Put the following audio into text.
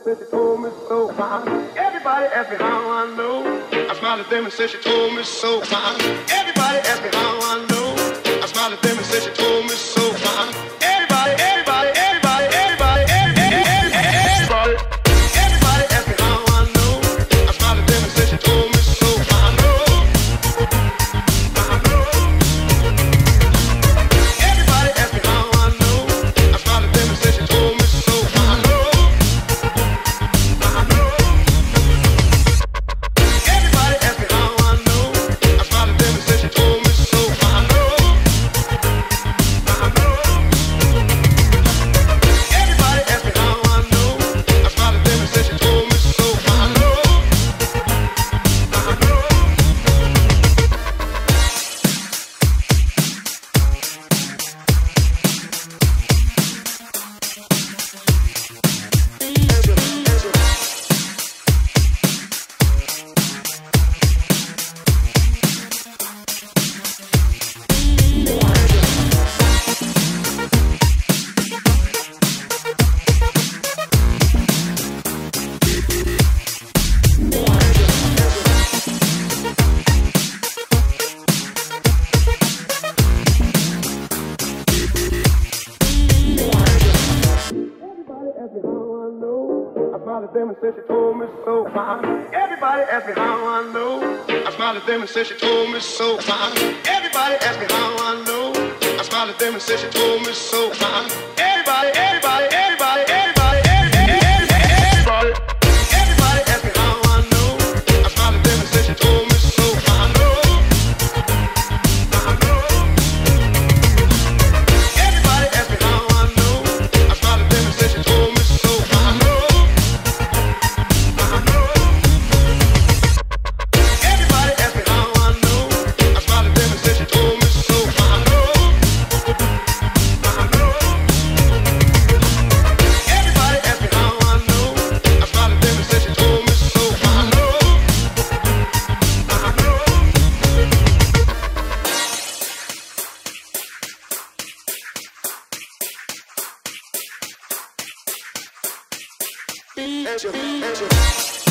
said she told me so. Everybody asked me how I know. I smiled at them and said she told me so. Everybody asked me how I know. I smiled at them and said she told me so. Everybody, everybody, everybody, everybody, everybody, everybody. Everybody asked me how I know. I smiled at them and said she told me so. I know. Everybody asked me how I know. I smiled at them and said she told me so. I know. Everybody asked me how I know. I smiled at them and said she told me so. I know. Everybody asked me how I know. I smiled at them and said she told me so. I know. Everybody asked me how I know. I smiled at them and said she told me so. Everybody asked me how I know. I smiled at them and said she told me so. Everybody, everybody, everybody, everybody, everybody. Everybody asked me how I know. I smiled at them and said she told me so. I know. Everybody asked me how I know. I smiled at them and said she told me so. I know. Everybody asked me how I know. I smiled at them and said she told me so. I know. As you